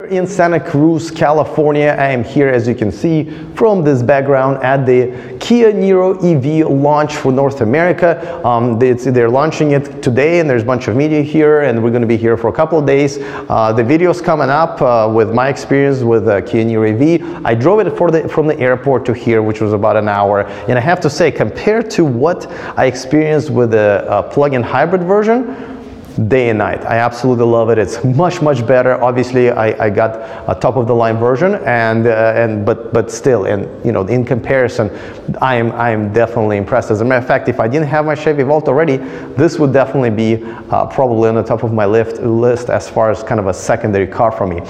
In Santa Cruz, California. I am here, as you can see from this background, at the Kia Niro EV launch for North America. They're launching it today, and there's a bunch of media here, and we're going to be here for a couple of days. The video's coming up with my experience with Kia Niro EV. I drove it from the airport to here, which was about an hour, and I have to say, compared to what I experienced with the plug-in hybrid version, day and night. I absolutely love it. It's much better. Obviously, I got a top of the line version, but still, in comparison, I am definitely impressed. As a matter of fact, if I didn't have my Chevy Volt already, this would definitely be probably on the top of my list as far as kind of a secondary car for me.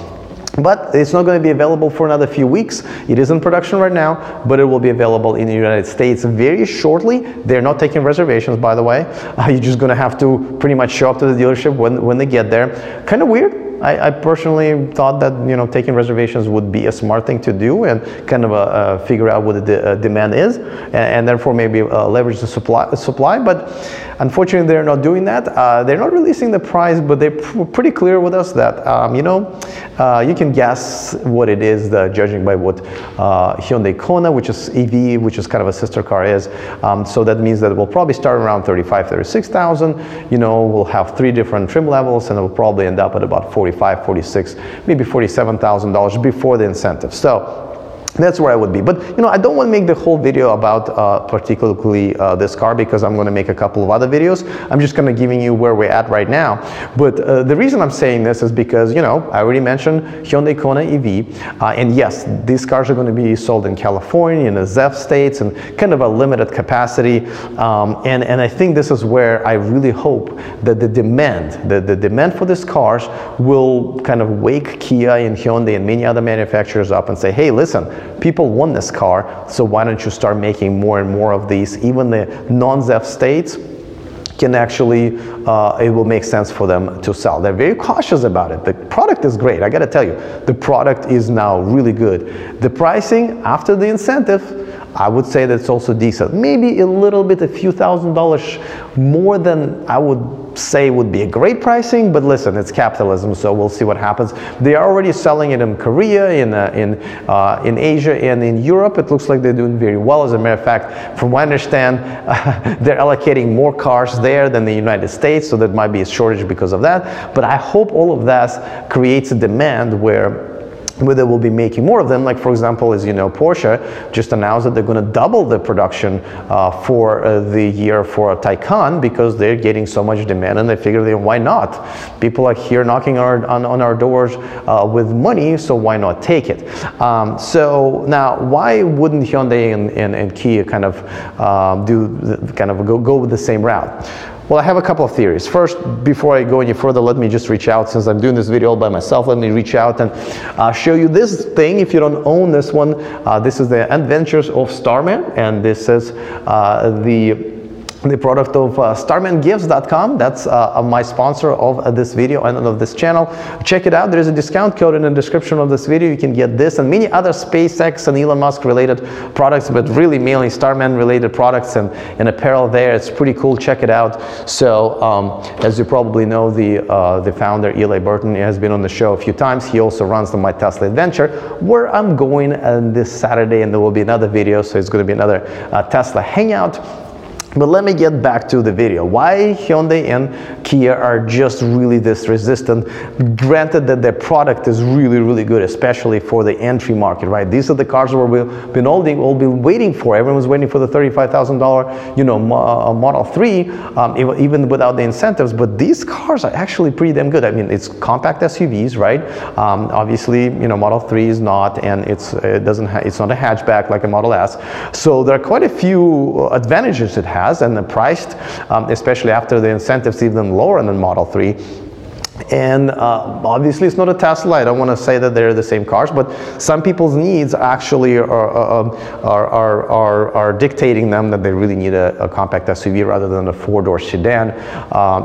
But it's not going to be available for another few weeks. It is in production right now, but it will be available in the United States very shortly. They're not taking reservations, by the way. You're just going to have to pretty much show up to the dealership when they get there. Kind of weird. I personally thought that taking reservations would be a smart thing to do and kind of figure out what the demand is, and therefore maybe leverage the supply. But unfortunately, they're not doing that. They're not releasing the price, but they're pretty clear with us that you can guess what it is, judging by what Hyundai Kona, which is EV, which is kind of a sister car, is. So that means that it will probably start around 35,000, 36,000. We'll have 3 different trim levels, and it will probably end up at about 45, 46, maybe $47,000 before the incentive. So that's where I would be. But I don't want to make the whole video about particularly this car, because I'm going to make a couple of other videos. I'm just going to giving you where we're at right now. But the reason I'm saying this is because I already mentioned Hyundai Kona EV, and yes, these cars are going to be sold in California, in the ZEV states, and kind of a limited capacity. And I think this is where I really hope that the demand for these cars will kind of wake Kia and Hyundai and many other manufacturers up and say, hey, listen, people want this car, so why don't you start making more and more of these? Even the non-ZEV states can actually, it will make sense for them to sell. They're very cautious about it. The product is great, I gotta tell you. The product is now really good. The pricing after the incentive, I would say that it's also decent. Maybe a little bit, a few $1,000s more than I would say would be a great pricing, but listen, it's capitalism, so we'll see what happens. They are already selling it in Korea, in Asia, and in Europe. It looks like they're doing very well. As a matter of fact, from what I understand, they're allocating more cars there than the United States, so that might be a shortage because of that. But I hope all of that creates a demand where they will be making more of them. Like, for example, as you know, Porsche just announced that they're going to double the production for the year for a Taycan, because they're getting so much demand, and they figure, why not? People are here knocking on our doors with money, so why not take it? So now, why wouldn't Hyundai and Kia kind of go with the same route? Well, I have a couple of theories. First, before I go any further, let me just reach out. Since I'm doing this video all by myself, let me reach out and show you this thing. If you don't own this one, this is the Adventures of Starman, and this is the product of StarmanGifts.com. That's my sponsor of this video and of this channel. Check it out. There's a discount code in the description of this video. You can get this and many other SpaceX and Elon Musk related products, but really mainly Starman related products and apparel there. It's pretty cool. Check it out. So as you probably know, the founder, Eli Burton, has been on the show a few times. He also runs the My Tesla Adventure, where I'm going this Saturday, and there will be another video, so it's going to be another Tesla hangout. But let me get back to the video. Why Hyundai and Kia are just really this resistant? Granted that their product is really good, especially for the entry market, right? These are the cars where we've been all been waiting for. Everyone's waiting for the $35,000, Model 3, even without the incentives. But these cars are actually pretty damn good. I mean, it's compact SUVs, right? Obviously, Model 3 is not, and it's not a hatchback like a Model S. So there are quite a few advantages it has. And the priced, especially after the incentives, even lower than Model 3. And obviously it's not a Tesla. I don't want to say that they're the same cars, but some people's needs actually are dictating them that they really need a compact SUV rather than a 4-door sedan,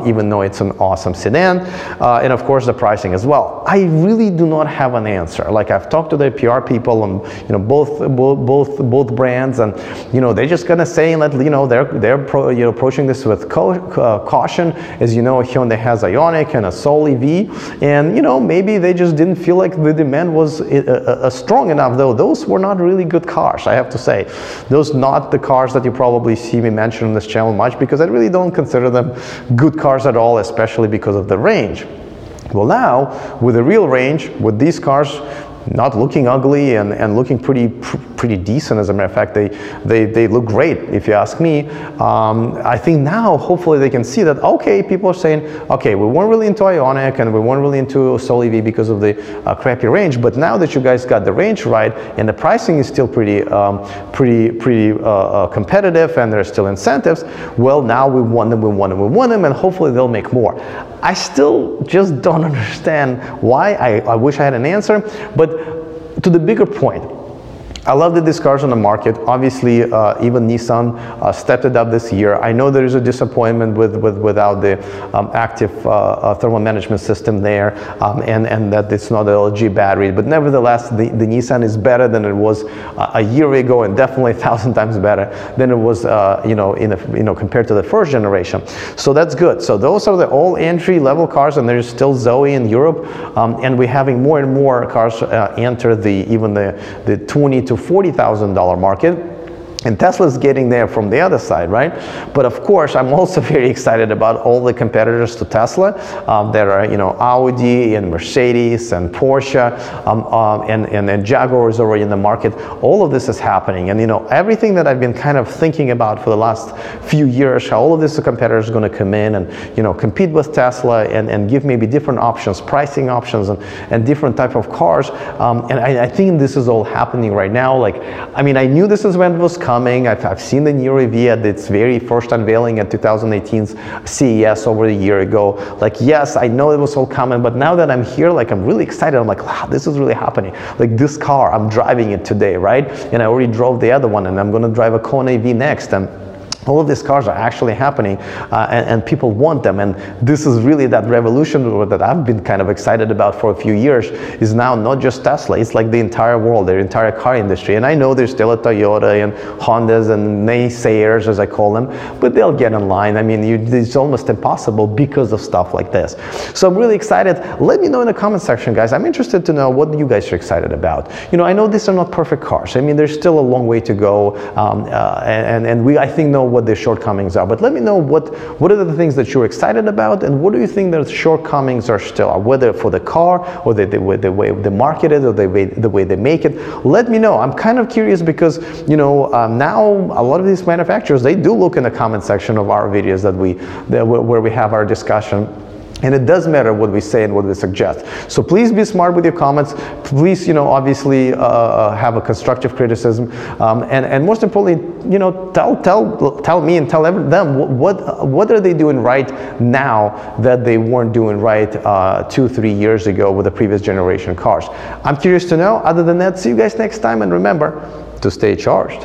even though it's an awesome sedan. And of course the pricing as well. I really do not have an answer. Like, I've talked to the PR people on both brands, and they're just gonna say that they're approaching this with caution. As you know, Hyundai has Ioniq and a Soul Soul EV, and you know, maybe they just didn't feel like the demand was strong enough, though those were not really good cars, I have to say. Those not the cars that you probably see me mention on this channel much, because I really don't consider them good cars at all, especially because of the range. Well, now with the real range, with these cars not looking ugly and looking pretty decent, as a matter of fact, they look great if you ask me. I think now hopefully they can see that, okay, people are saying, okay, we weren't really into Ioniq and we weren't really into Soul EV because of the crappy range, but now that you guys got the range right and the pricing is still pretty competitive and there's still incentives, well, now we want them, and hopefully they'll make more. I still just don't understand why. I wish I had an answer, but to the bigger point, I love that these cars on the market. Obviously, even Nissan stepped it up this year. I know there is a disappointment without the active thermal management system there, and that it's not an LG battery. But nevertheless, the Nissan is better than it was a year ago, and definitely 1,000 times better than it was, compared to the first generation. So that's good. So those are the all entry-level cars, and there's still Zoe in Europe, and we're having more and more cars enter even the $20,000 to $40,000 market. And Tesla's getting there from the other side, right? But of course, I'm also very excited about all the competitors to Tesla. There are, Audi and Mercedes and Porsche, and Jaguar is already in the market. All of this is happening, and everything that I've been kind of thinking about for the last few years, how all of these competitors are going to come in and compete with Tesla and give maybe different options, pricing options, and different type of cars. And I think this is all happening right now. I knew this is when it was coming. I've seen the Niro EV at its very first unveiling at 2018's CES over a year ago. Yes, I know it was all coming, but now that I'm here, I'm really excited. I'm like, wow, this is really happening. This car, I'm driving it today, right? And I already drove the other one, and I'm going to drive a Kona EV next. And all of these cars are actually happening, and people want them, and this is really that revolution that I've been kind of excited about for a few years. Is now not just Tesla, it's like the entire world, the entire car industry. And I know there's still a Toyota and Hondas and naysayers, as I call them, but they'll get in line. It's almost impossible because of stuff like this. So I'm really excited. Let me know in the comment section, guys. I'm interested to know what you guys are excited about. I know these are not perfect cars. There's still a long way to go, and we, I think, know what the shortcomings are. But let me know what are the things that you're excited about, and what do you think the shortcomings are still, whether for the car or the way they market it or the way they make it. Let me know. I'm kind of curious because now a lot of these manufacturers, they do look in the comment section of our videos where we have our discussion. And it does matter what we say and what we suggest. So please be smart with your comments. Please, obviously have a constructive criticism. And most importantly, tell me and tell them what are they doing right now that they weren't doing right 2-3 years ago with the previous generation cars. I'm curious to know. Other than that, see you guys next time. And remember to stay charged.